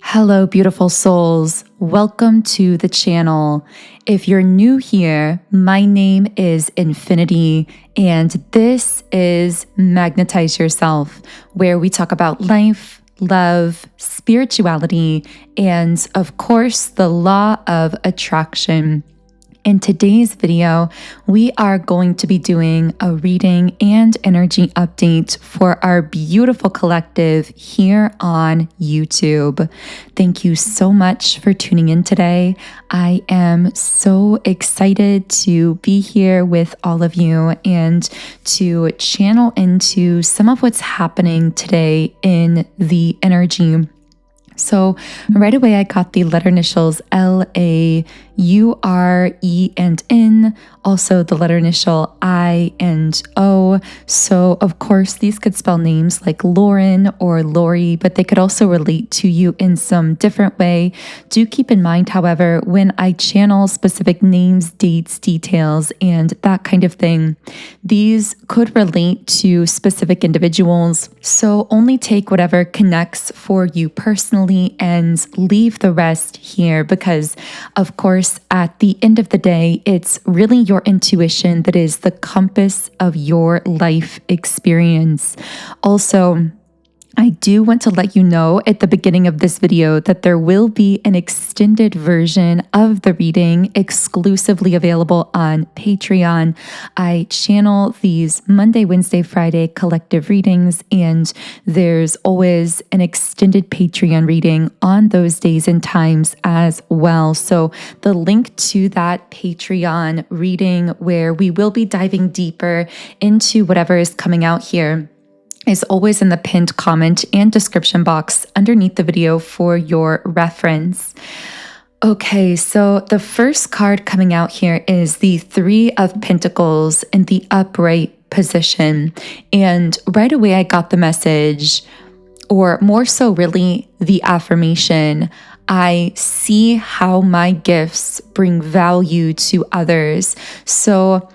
Hello, beautiful souls. Welcome to the channel. If you're new here, my name is Infinity, and this is Magnetize Yourself, where we talk about life, love, spirituality, and of course, the law of attraction. In today's video, we are going to be doing a reading and energy update for our beautiful collective here on YouTube. Thank you so much for tuning in today. I am so excited to be here with all of you and to channel into some of what's happening today in the energy. So right away, I got the letter initials L-A, U-R, E, and N, also the letter initial I and O. So of course, these could spell names like Lauren or Lori, but they could also relate to you in some different way. Do keep in mind, however, when I channel specific names, dates, details, and that kind of thing, these could relate to specific individuals. So only take whatever connects for you personally and leave the rest here because, of course, at the end of the day, it's really your intuition that is the compass of your life experience. Also, I do want to let you know at the beginning of this video that there will be an extended version of the reading exclusively available on Patreon. I channel these Monday, Wednesday, Friday collective readings, and there's always an extended Patreon reading on those days and times as well. So the link to that Patreon reading where we will be diving deeper into whatever is coming out here is always in the pinned comment and description box underneath the video for your reference. Okay, so the first card coming out here is the Three of Pentacles in the upright position. And right away I got the message, or more so really the affirmation, I see how my gifts bring value to others. So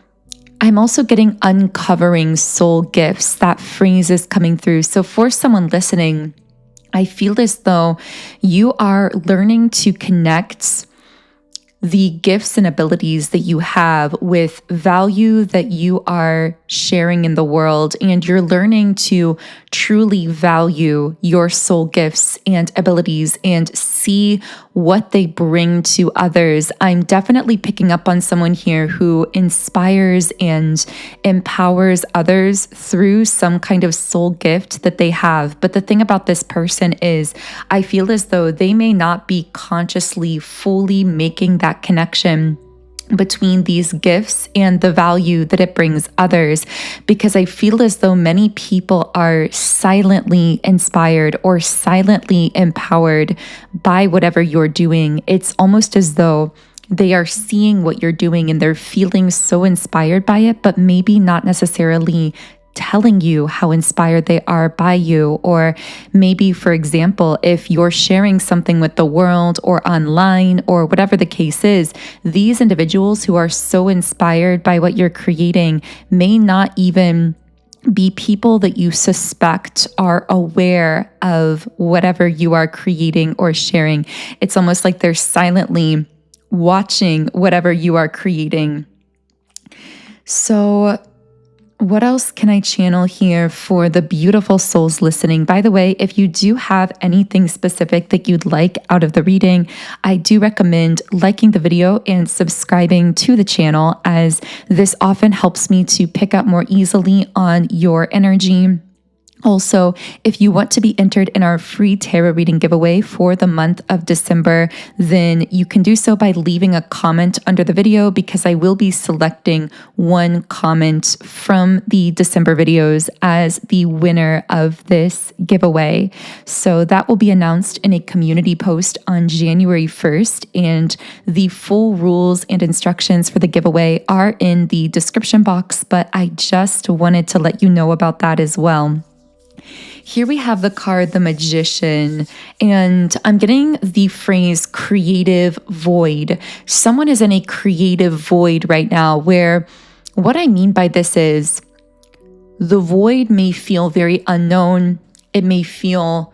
I'm also getting uncovering soul gifts. That phrase is coming through. So for someone listening, I feel as though you are learning to connect the gifts and abilities that you have with value that you are sharing in the world. And you're learning to truly value your soul gifts and abilities and see what they bring to others. I'm definitely picking up on someone here who inspires and empowers others through some kind of soul gift that they have. But the thing about this person is I feel as though they may not be consciously fully making that connection between these gifts and the value that it brings others, because I feel as though many people are silently inspired or silently empowered by whatever you're doing. It's almost as though they are seeing what you're doing and they're feeling so inspired by it, but maybe not necessarily telling you how inspired they are by you. Or maybe, for example, if you're sharing something with the world or online or whatever the case is, these individuals who are so inspired by what you're creating may not even be people that you suspect are aware of whatever you are creating or sharing. It's almost like they're silently watching whatever you are creating. So what else can I channel here for the beautiful souls listening? By the way, if you do have anything specific that you'd like out of the reading, I do recommend liking the video and subscribing to the channel, as this often helps me to pick up more easily on your energy. Also, if you want to be entered in our free tarot reading giveaway for the month of December, then you can do so by leaving a comment under the video, because I will be selecting one comment from the December videos as the winner of this giveaway. So that will be announced in a community post on January 1st, and the full rules and instructions for the giveaway are in the description box, but I just wanted to let you know about that as well. Here we have the card, the Magician, and I'm getting the phrase creative void. Someone is in a creative void right now, where what I mean by this is the void may feel very unknown. It may feel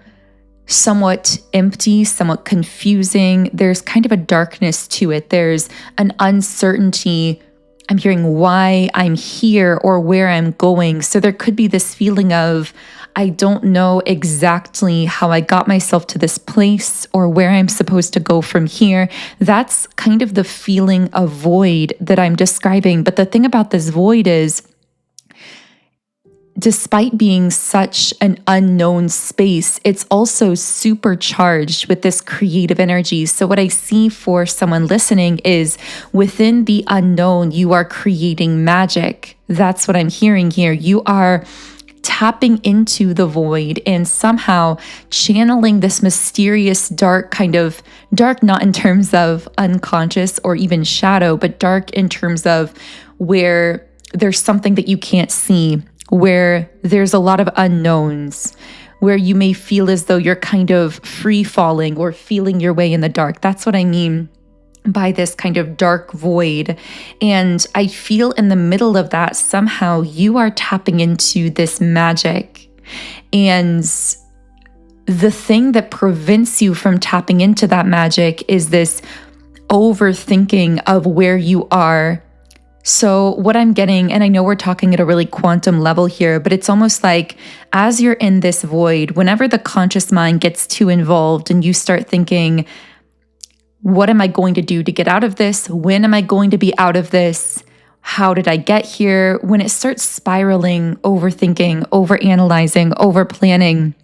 somewhat empty, somewhat confusing. There's kind of a darkness to it. There's an uncertainty. I'm hearing why I'm here or where I'm going. So there could be this feeling of, I don't know exactly how I got myself to this place or where I'm supposed to go from here. That's kind of the feeling of void that I'm describing. But the thing about this void is, despite being such an unknown space, it's also supercharged with this creative energy. So what I see for someone listening is, within the unknown, you are creating magic. That's what I'm hearing here. You are tapping into the void and somehow channeling this mysterious dark, kind of dark, not in terms of unconscious or even shadow, but dark in terms of where there's something that you can't see, where there's a lot of unknowns, where you may feel as though you're kind of free falling or feeling your way in the dark. That's what I mean by this kind of dark void. And I feel in the middle of that, somehow you are tapping into this magic. And the thing that prevents you from tapping into that magic is this overthinking of where you are. So what I'm getting, and I know we're talking at a really quantum level here, but it's almost like, as you're in this void, whenever the conscious mind gets too involved and you start thinking, what am I going to do to get out of this? When am I going to be out of this? How did I get here? When it starts spiraling, overthinking, overanalyzing, overplanning,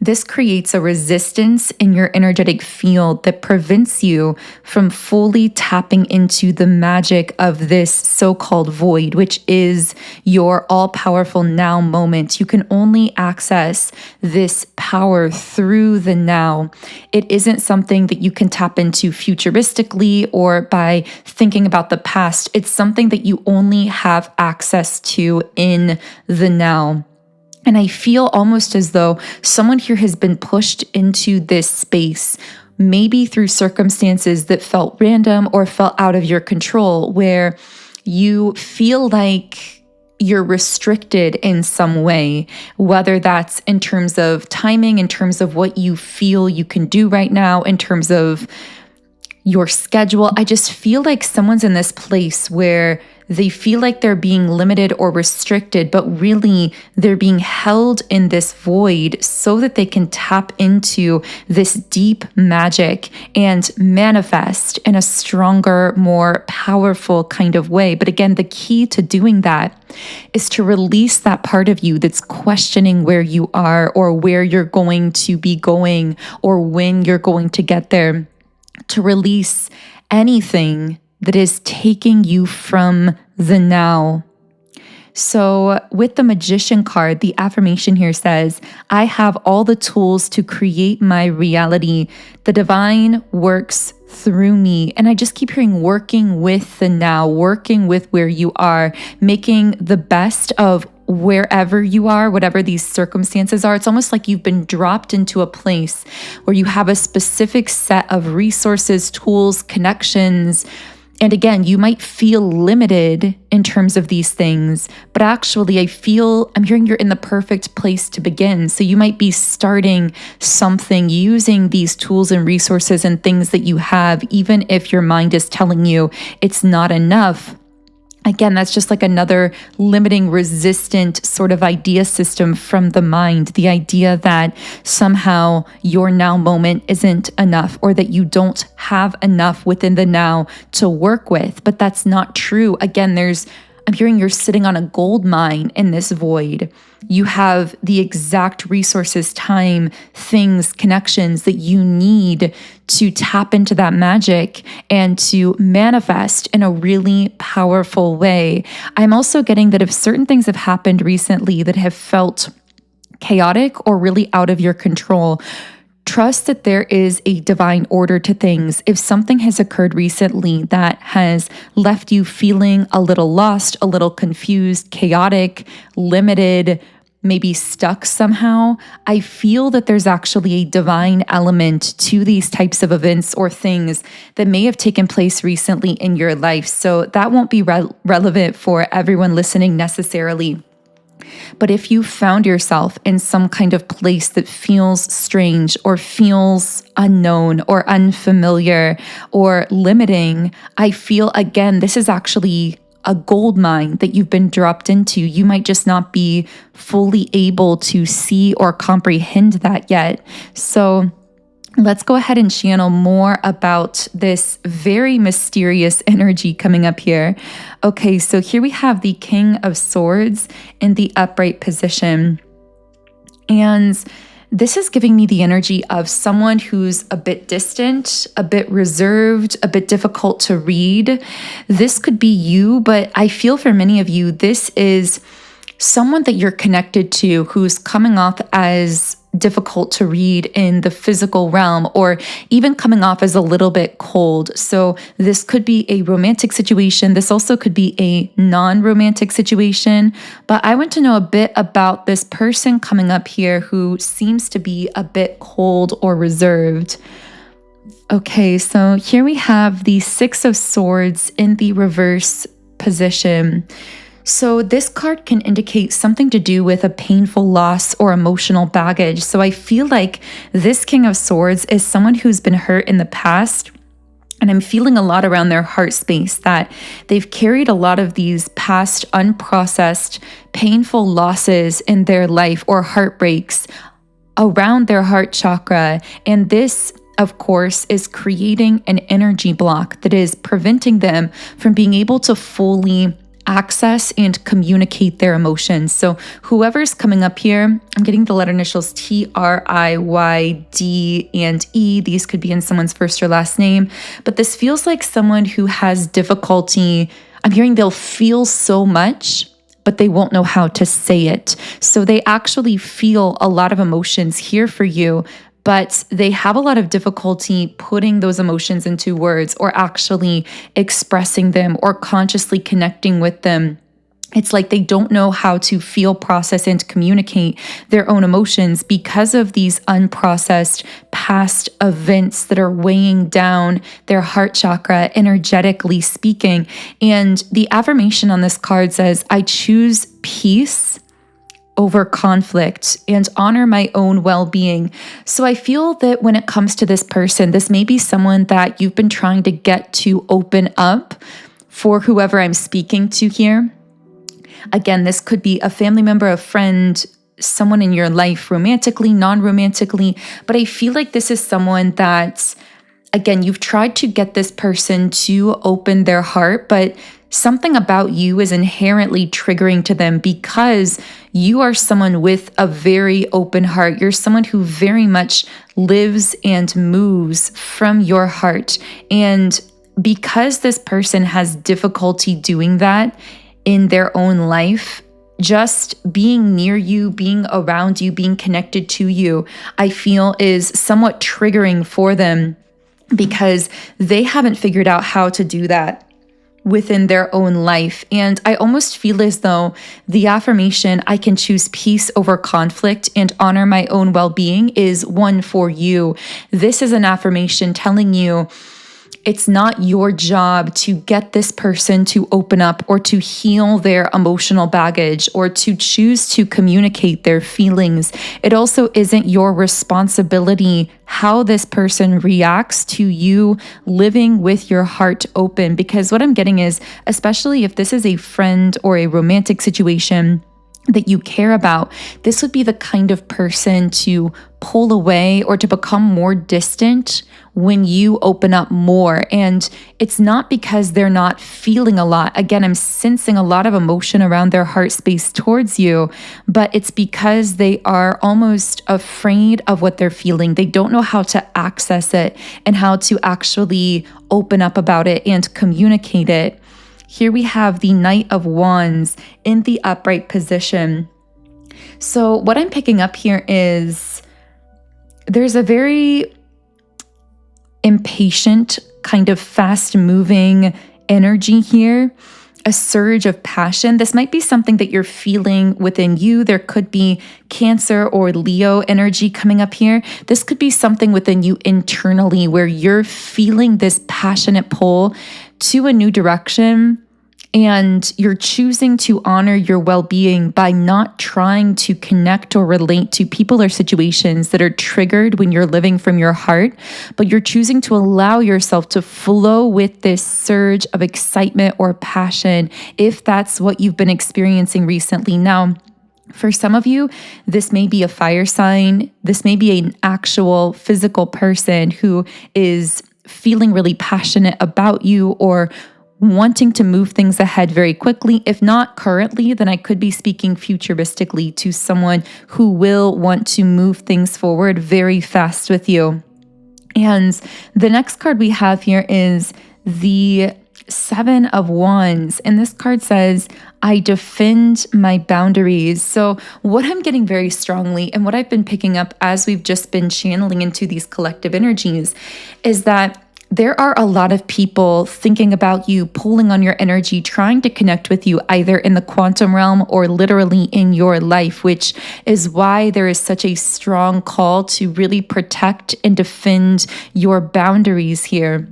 this creates a resistance in your energetic field that prevents you from fully tapping into the magic of this so-called void, which is your all-powerful now moment. You can only access this power through the now. It isn't something that you can tap into futuristically or by thinking about the past. It's something that you only have access to in the now. And I feel almost as though someone here has been pushed into this space, maybe through circumstances that felt random or felt out of your control, where you feel like you're restricted in some way, whether that's in terms of timing, in terms of what you feel you can do right now, in terms of your schedule. I just feel like someone's in this place where they feel like they're being limited or restricted, but really they're being held in this void so that they can tap into this deep magic and manifest in a stronger, more powerful kind of way. But again, the key to doing that is to release that part of you that's questioning where you are or where you're going to be going or when you're going to get there, to release anything that is taking you from the now. So with the Magician card, the affirmation here says, I have all the tools to create my reality. The divine works through me. And I just keep hearing working with the now, working with where you are, making the best of wherever you are, whatever these circumstances are. It's almost like you've been dropped into a place where you have a specific set of resources, tools, connections. And again, you might feel limited in terms of these things, but actually I'm hearing you're in the perfect place to begin. So you might be starting something using these tools and resources and things that you have, even if your mind is telling you it's not enough. Again, that's just like another limiting, resistant sort of idea system from the mind. The idea that somehow your now moment isn't enough or that you don't have enough within the now to work with. But that's not true. Again, I'm hearing you're sitting on a gold mine in this void. You have the exact resources, time, things, connections that you need to tap into that magic and to manifest in a really powerful way. I'm also getting that if certain things have happened recently that have felt chaotic or really out of your control, trust that there is a divine order to things. If something has occurred recently that has left you feeling a little lost, a little confused, chaotic, limited, maybe stuck somehow, I feel that there's actually a divine element to these types of events or things that may have taken place recently in your life. So that won't be relevant for everyone listening necessarily. But if you found yourself in some kind of place that feels strange or feels unknown or unfamiliar or limiting, I feel again, this is actually a gold mine that you've been dropped into. You might just not be fully able to see or comprehend that yet. So let's go ahead and channel more about this very mysterious energy coming up here. Okay, so here we have the King of Swords in the upright position. And this is giving me the energy of someone who's a bit distant, a bit reserved, a bit difficult to read. This could be you, but I feel for many of you, this is someone that you're connected to who's coming off as difficult to read in the physical realm, or even coming off as a little bit cold. So this could be a romantic situation. This also could be a non-romantic situation. But I want to know a bit about this person coming up here who seems to be a bit cold or reserved. Okay, so here we have the Six of Swords in the reverse position. So this card can indicate something to do with a painful loss or emotional baggage. So I feel like this King of Swords is someone who's been hurt in the past. And I'm feeling a lot around their heart space that they've carried a lot of these past unprocessed, painful losses in their life or heartbreaks around their heart chakra. And this, of course, is creating an energy block that is preventing them from being able to fully access and communicate their emotions. So whoever's coming up here, I'm getting the letter initials T-R-I-Y, D, and E. These could be in someone's first or last name, but this feels like someone who has difficulty. I'm hearing they'll feel so much, but they won't know how to say it. So they actually feel a lot of emotions here for you, but they have a lot of difficulty putting those emotions into words or actually expressing them or consciously connecting with them. It's like they don't know how to feel, process, and communicate their own emotions because of these unprocessed past events that are weighing down their heart chakra, energetically speaking. And the affirmation on this card says, I choose peace over conflict and honor my own well-being. So I feel that when it comes to this person, this may be someone that you've been trying to get to open up for whoever I'm speaking to here. Again, this could be a family member, a friend, someone in your life, romantically, non-romantically, but I feel like this is someone that, again, you've tried to get this person to open their heart, but something about you is inherently triggering to them because you are someone with a very open heart. You're someone who very much lives and moves from your heart. And because this person has difficulty doing that in their own life, just being near you, being around you, being connected to you, I feel is somewhat triggering for them because they haven't figured out how to do that within their own life. And I almost feel as though the affirmation, I can choose peace over conflict and honor my own well-being, is one for you. This is an affirmation telling you it's not your job to get this person to open up or to heal their emotional baggage or to choose to communicate their feelings. It also isn't your responsibility how this person reacts to you living with your heart open. Because what I'm getting is, especially if this is a friend or a romantic situation that you care about, this would be the kind of person to pull away or to become more distant when you open up more. And it's not because they're not feeling a lot. Again, I'm sensing a lot of emotion around their heart space towards you, but it's because they are almost afraid of what they're feeling. They don't know how to access it and how to actually open up about it and communicate it. Here we have the Knight of Wands in the upright position. So what I'm picking up here is there's a very impatient, kind of fast-moving energy here, a surge of passion. This might be something that you're feeling within you. There could be Cancer or Leo energy coming up here. This could be something within you internally where you're feeling this passionate pull to a new direction. And you're choosing to honor your well-being by not trying to connect or relate to people or situations that are triggered when you're living from your heart, but you're choosing to allow yourself to flow with this surge of excitement or passion, if that's what you've been experiencing recently. Now, for some of you, this may be a fire sign. This may be an actual physical person who is feeling really passionate about you or wanting to move things ahead very quickly. If not currently, then I could be speaking futuristically to someone who will want to move things forward very fast with you. And the next card we have here is the Seven of Wands. And this card says, I defend my boundaries. So what I'm getting very strongly and what I've been picking up as we've just been channeling into these collective energies is that there are a lot of people thinking about you, pulling on your energy, trying to connect with you either in the quantum realm or literally in your life, which is why there is such a strong call to really protect and defend your boundaries here.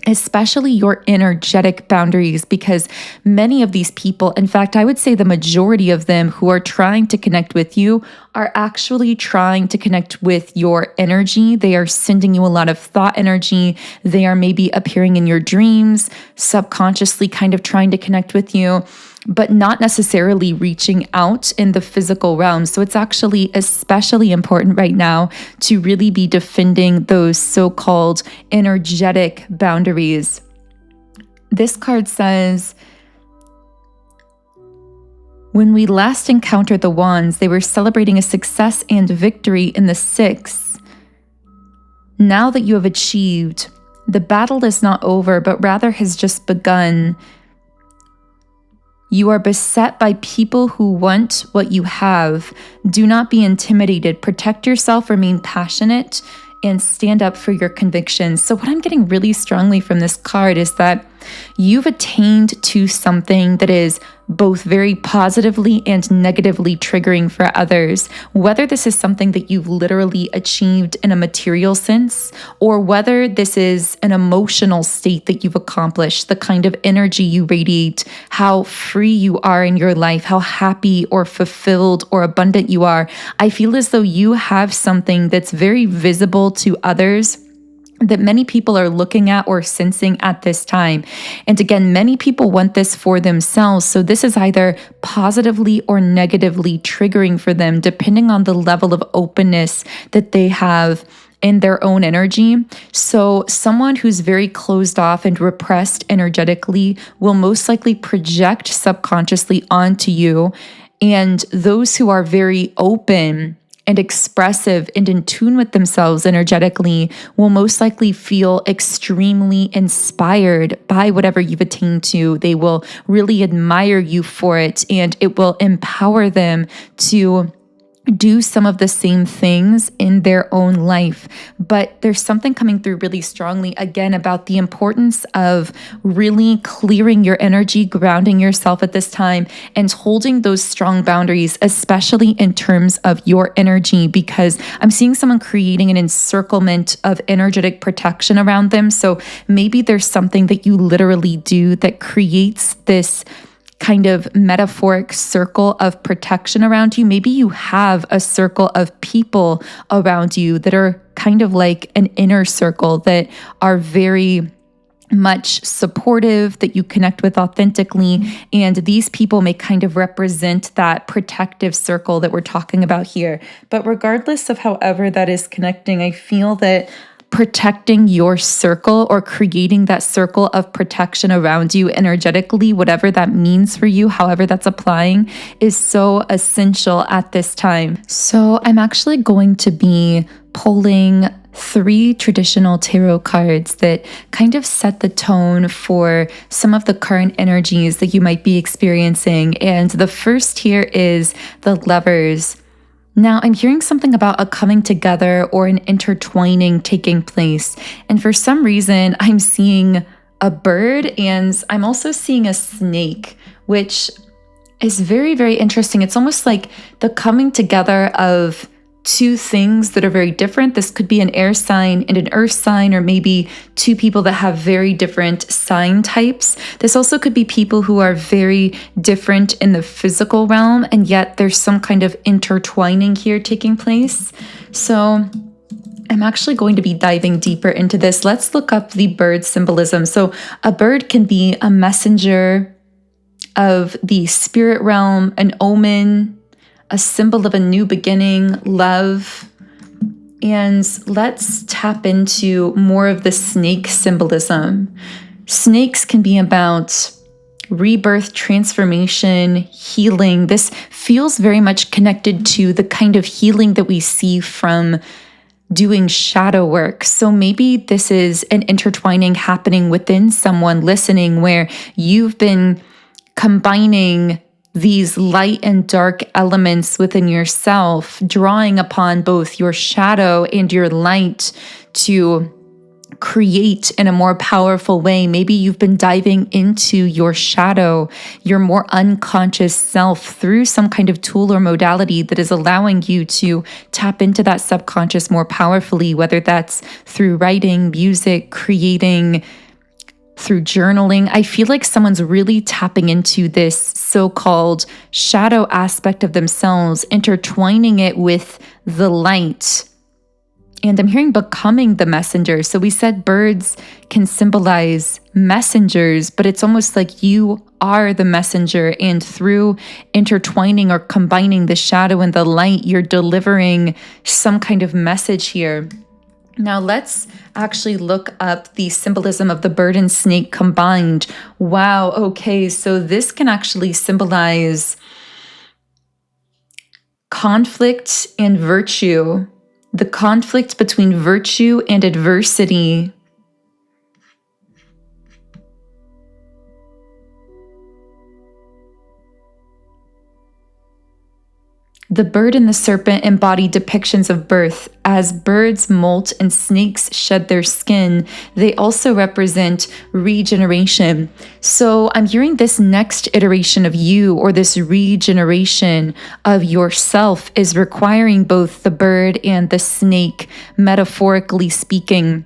Especially your energetic boundaries, because many of these people, in fact, I would say the majority of them who are trying to connect with you are actually trying to connect with your energy. They are sending you a lot of thought energy. They are maybe appearing in your dreams, subconsciously kind of trying to connect with you, but not necessarily reaching out in the physical realm. So it's actually especially important right now to really be defending those so-called energetic boundaries. This card says, when we last encountered the wands, they were celebrating a success and victory in the six. Now that you have achieved, the battle is not over, but rather has just begun. You are beset by people who want what you have. Do not be intimidated. Protect yourself, remain passionate, and stand up for your convictions. So what I'm getting really strongly from this card is that you've attained to something that is both very positively and negatively triggering for others. Whether this is something that you've literally achieved in a material sense, or whether this is an emotional state that you've accomplished, the kind of energy you radiate, how free you are in your life, how happy or fulfilled or abundant you are. I feel as though you have something that's very visible to others that many people are looking at or sensing at this time. And again, many people want this for themselves. So this is either positively or negatively triggering for them, depending on the level of openness that they have in their own energy. So someone who's very closed off and repressed energetically will most likely project subconsciously onto you. And those who are very open and expressive and in tune with themselves energetically will most likely feel extremely inspired by whatever you've attained to. They will really admire you for it, and it will empower them to do some of the same things in their own life. But there's something coming through really strongly again about the importance of really clearing your energy, grounding yourself at this time, and holding those strong boundaries, especially in terms of your energy, because I'm seeing someone creating an encirclement of energetic protection around them. So maybe there's something that you literally do that creates this kind of metaphoric circle of protection around you. Maybe you have a circle of people around you that are kind of like an inner circle that are very much supportive, that you connect with authentically. And these people may kind of represent that protective circle that we're talking about here. But regardless of however that is connecting, I feel that protecting your circle or creating that circle of protection around you energetically, whatever that means for you, however that's applying, is so essential at this time. So I'm actually going to be pulling 3 traditional tarot cards that kind of set the tone for some of the current energies that you might be experiencing. And the first here is the Lovers. Now, I'm hearing something about a coming together or an intertwining taking place. And for some reason, I'm seeing a bird and I'm also seeing a snake, which is very, very interesting. It's almost like the coming together of two things that are very different. This could be an air sign and an earth sign, or maybe two people that have very different sign types. This also could be people who are very different in the physical realm, and yet there's some kind of intertwining here taking place. So I'm actually going to be diving deeper into this. Let's look up the bird symbolism. So a bird can be a messenger of the spirit realm, an omen, a symbol of a new beginning, love. And let's tap into more of the snake symbolism. Snakes can be about rebirth, transformation, healing. This feels very much connected to the kind of healing that we see from doing shadow work. So maybe this is an intertwining happening within someone listening, where you've been combining these light and dark elements within yourself, drawing upon both your shadow and your light to create in a more powerful way. Maybe you've been diving into your shadow, your more unconscious self, through some kind of tool or modality that is allowing you to tap into that subconscious more powerfully, whether that's through writing, music, creating, through journaling. I feel like someone's really tapping into this so-called shadow aspect of themselves, intertwining it with the light. And I'm hearing becoming the messenger. So we said birds can symbolize messengers, but it's almost like you are the messenger. And through intertwining or combining the shadow and the light, you're delivering some kind of message here. Now let's actually look up the symbolism of the bird and snake combined. Wow, okay, so this can actually symbolize conflict and virtue, the conflict between virtue and adversity. The bird and the serpent embody depictions of birth. As birds molt and snakes shed their skin, they also represent regeneration. So I'm hearing this next iteration of you, or this regeneration of yourself, is requiring both the bird and the snake, metaphorically speaking.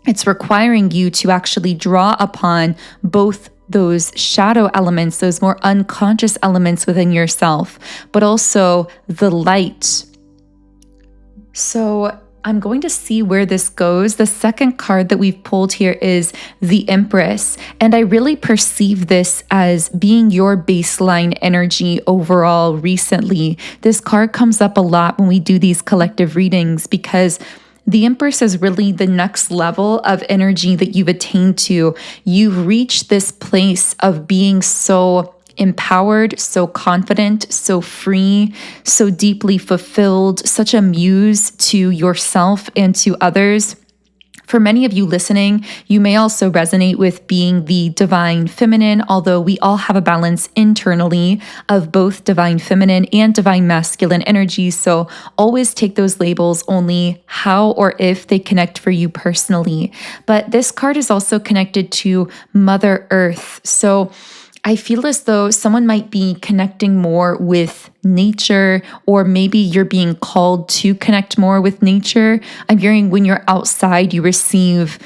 It's requiring you to actually draw upon both those shadow elements, those more unconscious elements within yourself, but also the light. So I'm going to see where this goes. The second card that we've pulled here is the Empress, and I really perceive this as being your baseline energy overall recently. This card comes up a lot when we do these collective readings, because the Empress is really the next level of energy that you've attained to. You've reached this place of being so empowered, so confident, so free, so deeply fulfilled, such a muse to yourself and to others. For many of you listening, you may also resonate with being the divine feminine, although we all have a balance internally of both divine feminine and divine masculine energy. So always take those labels only how or if they connect for you personally. But this card is also connected to Mother Earth. So I feel as though someone might be connecting more with nature, or maybe you're being called to connect more with nature. I'm hearing when you're outside, you receive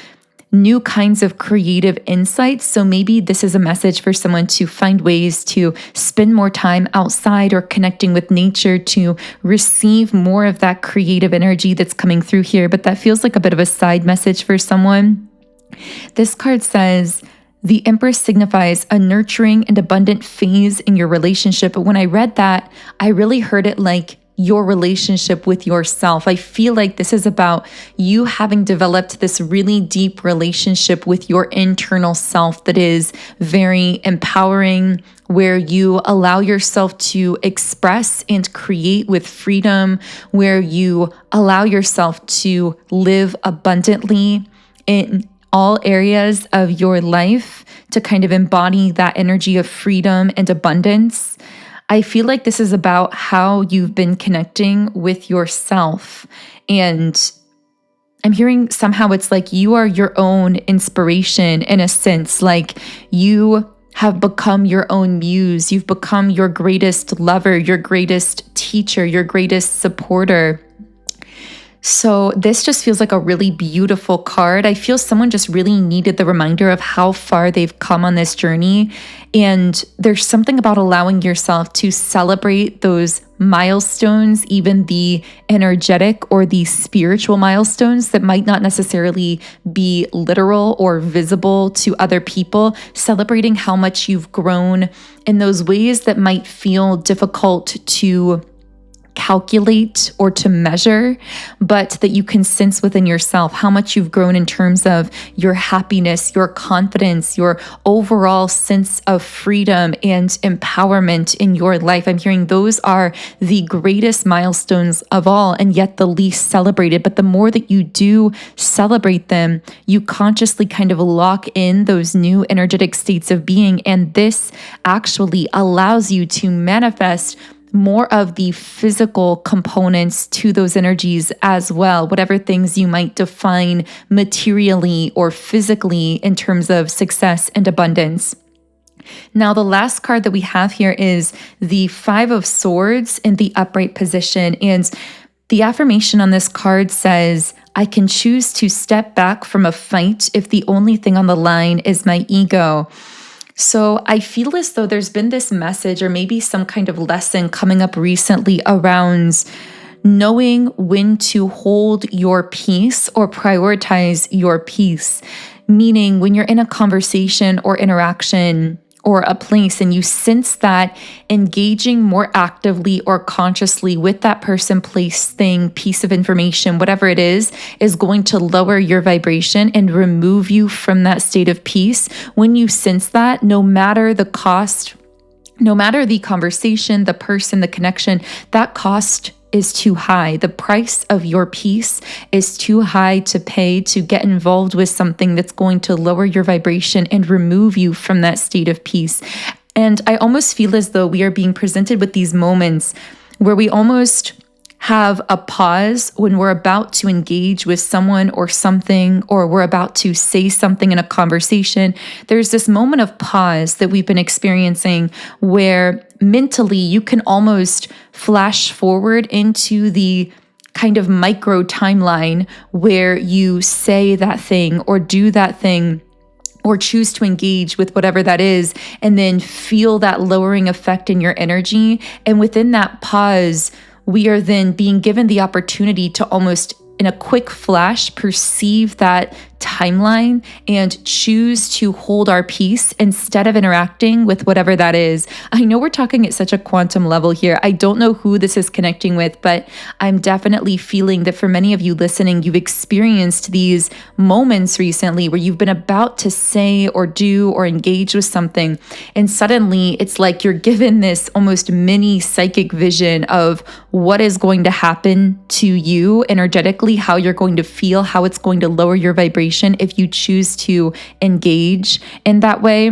new kinds of creative insights. So maybe this is a message for someone to find ways to spend more time outside or connecting with nature to receive more of that creative energy that's coming through here. But that feels like a bit of a side message for someone. This card says, the Empress signifies a nurturing and abundant phase in your relationship. But when I read that, I really heard it like your relationship with yourself. I feel like this is about you having developed this really deep relationship with your internal self that is very empowering, where you allow yourself to express and create with freedom, where you allow yourself to live abundantly in all areas of your life, to kind of embody that energy of freedom and abundance. I feel like this is about how you've been connecting with yourself. And I'm hearing somehow it's like you are your own inspiration in a sense, like you have become your own muse. You've become your greatest lover, your greatest teacher, your greatest supporter. So this just feels like a really beautiful card. I feel someone just really needed the reminder of how far they've come on this journey. And there's something about allowing yourself to celebrate those milestones, even the energetic or the spiritual milestones that might not necessarily be literal or visible to other people, celebrating how much you've grown in those ways that might feel difficult to calculate or to measure, but that you can sense within yourself how much you've grown in terms of your happiness, your confidence, your overall sense of freedom and empowerment in your life. I'm hearing those are the greatest milestones of all, and yet the least celebrated. But the more that you do celebrate them, you consciously kind of lock in those new energetic states of being. And this actually allows you to manifest more of the physical components to those energies as well, whatever things you might define materially or physically in terms of success and abundance. Now, the last card that we have here is the Five of Swords in the upright position. And the affirmation on this card says, I can choose to step back from a fight if the only thing on the line is my ego. So I feel as though there's been this message or maybe some kind of lesson coming up recently around knowing when to hold your peace or prioritize your peace. Meaning when you're in a conversation or interaction or a place and you sense that engaging more actively or consciously with that person, place, thing, piece of information, whatever it is going to lower your vibration and remove you from that state of peace. When you sense that, no matter the cost, no matter the conversation, the person, the connection, that cost is too high. The price of your peace is too high to pay to get involved with something that's going to lower your vibration and remove you from that state of peace. And I almost feel as though we are being presented with these moments where we almost have a pause when we're about to engage with someone or something, or we're about to say something in a conversation. There's this moment of pause that we've been experiencing where mentally you can almost flash forward into the kind of micro timeline where you say that thing or do that thing or choose to engage with whatever that is, and then feel that lowering effect in your energy. And within that pause, we are then being given the opportunity to almost in a quick flash perceive that timeline and choose to hold our peace instead of interacting with whatever that is. I know we're talking at such a quantum level here. I don't know who this is connecting with, but I'm definitely feeling that for many of you listening, you've experienced these moments recently where you've been about to say or do or engage with something, and suddenly it's like you're given this almost mini psychic vision of what is going to happen to you energetically, how you're going to feel, how it's going to lower your vibration if you choose to engage in that way.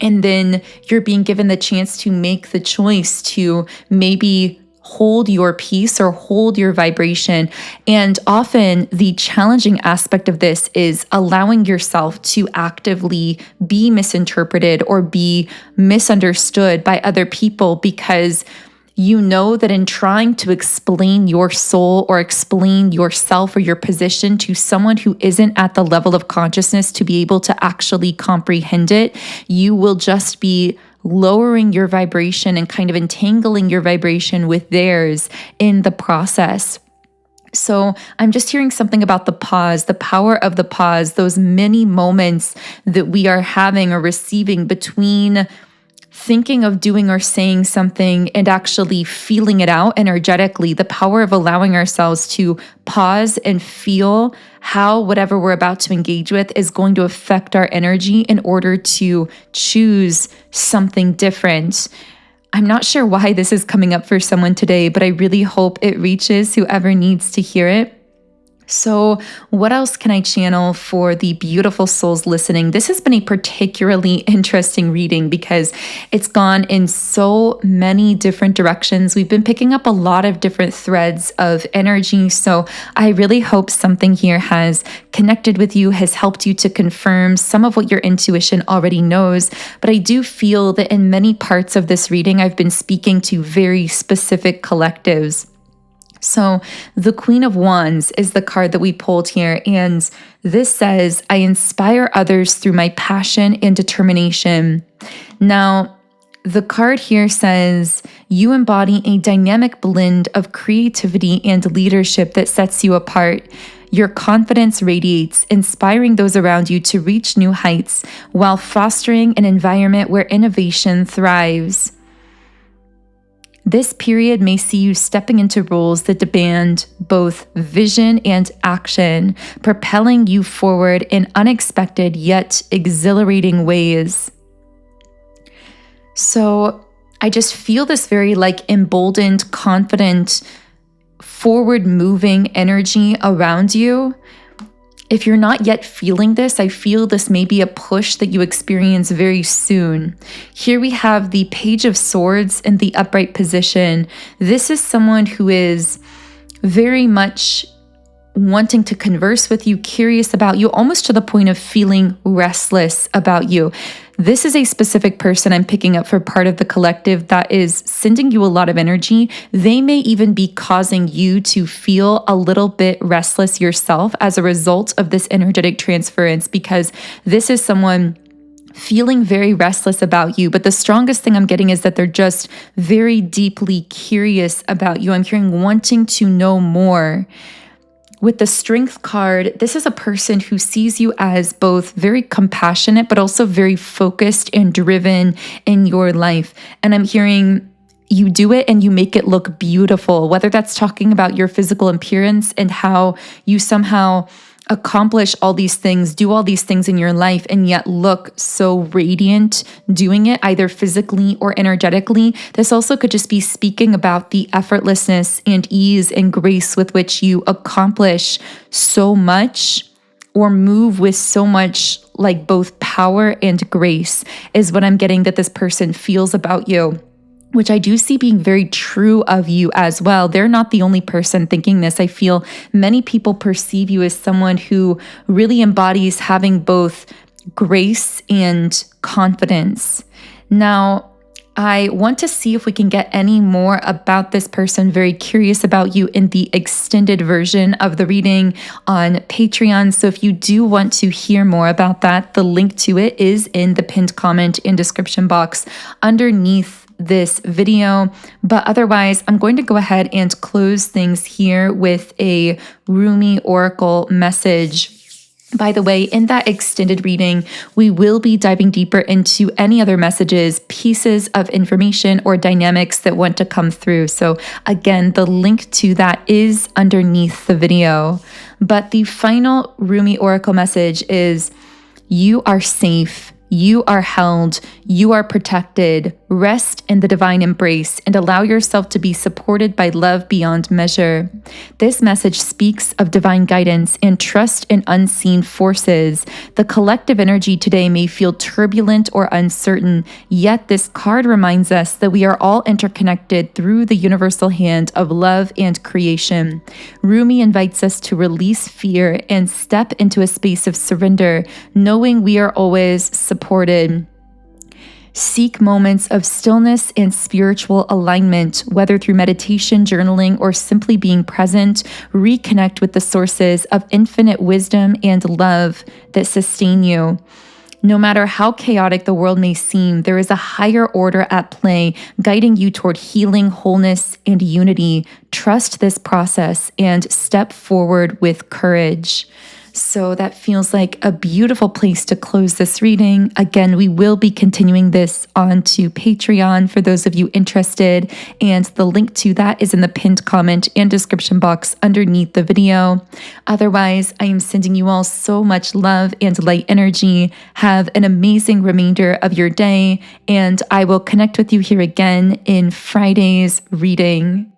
And then you're being given the chance to make the choice to maybe hold your peace or hold your vibration. And often the challenging aspect of this is allowing yourself to actively be misinterpreted or be misunderstood by other people, because you know that in trying to explain your soul or explain yourself or your position to someone who isn't at the level of consciousness to be able to actually comprehend it, you will just be lowering your vibration and kind of entangling your vibration with theirs in the process. So I'm just hearing something about the pause, the power of the pause, those many moments that we are having or receiving between thinking of doing or saying something and actually feeling it out energetically, the power of allowing ourselves to pause and feel how whatever we're about to engage with is going to affect our energy in order to choose something different. I'm not sure why this is coming up for someone today, but I really hope it reaches whoever needs to hear it. So what else can I channel for the beautiful souls listening? This has been a particularly interesting reading because it's gone in so many different directions. We've been picking up a lot of different threads of energy. So I really hope something here has connected with you, has helped you to confirm some of what your intuition already knows. But I do feel that in many parts of this reading, I've been speaking to very specific collectives. So the Queen of Wands is the card that we pulled here. And this says, I inspire others through my passion and determination. Now, the card here says, you embody a dynamic blend of creativity and leadership that sets you apart. Your confidence radiates, inspiring those around you to reach new heights while fostering an environment where innovation thrives. This period may see you stepping into roles that demand both vision and action, propelling you forward in unexpected yet exhilarating ways. So I just feel this very emboldened, confident, forward-moving energy around you. If you're not yet feeling this, I feel this may be a push that you experience very soon. Here we have the Page of Swords in the upright position. This is someone who is very much wanting to converse with you, curious about you, almost to the point of feeling restless about you. This is a specific person I'm picking up for part of the collective that is sending you a lot of energy. They may even be causing you to feel a little bit restless yourself as a result of this energetic transference, because this is someone feeling very restless about you. But the strongest thing I'm getting is that they're just very deeply curious about you. I'm hearing wanting to know more. With the Strength card, this is a person who sees you as both very compassionate, but also very focused and driven in your life. And I'm hearing you do it and you make it look beautiful, whether that's talking about your physical appearance and how you somehow accomplish all these things, do all these things in your life, and yet look so radiant doing it, either physically or energetically. This also could just be speaking about the effortlessness and ease and grace with which you accomplish so much or move with so much both power and grace, is what I'm getting that this person feels about you, which I do see being very true of you as well. They're not the only person thinking this. I feel many people perceive you as someone who really embodies having both grace and confidence. Now, I want to see if we can get any more about this person, very curious about you, in the extended version of the reading on Patreon. So if you do want to hear more about that, the link to it is in the pinned comment and description box underneath this video. But otherwise, I'm going to go ahead and close things here with a Rumi Oracle message. By the way, in that extended reading, we will be diving deeper into any other messages, pieces of information, or dynamics that want to come through. So again, the link to that is underneath the video. But the final Rumi Oracle message is, you are safe. You are held, you are protected. Rest in the divine embrace and allow yourself to be supported by love beyond measure. This message speaks of divine guidance and trust in unseen forces. The collective energy today may feel turbulent or uncertain, yet this card reminds us that we are all interconnected through the universal hand of love and creation. Rumi invites us to release fear and step into a space of surrender, knowing we are always supported. Seek moments of stillness and spiritual alignment, whether through meditation, journaling, or simply being present. Reconnect with the sources of infinite wisdom and love that sustain you. No matter how chaotic the world may seem, there is a higher order at play, guiding you toward healing, wholeness, and unity. Trust this process and step forward with courage. So that feels like a beautiful place to close this reading. Again, we will be continuing this onto Patreon for those of you interested, and the link to that is in the pinned comment and description box underneath the video. Otherwise, I am sending you all so much love and light energy. Have an amazing remainder of your day, and I will connect with you here again in Friday's reading.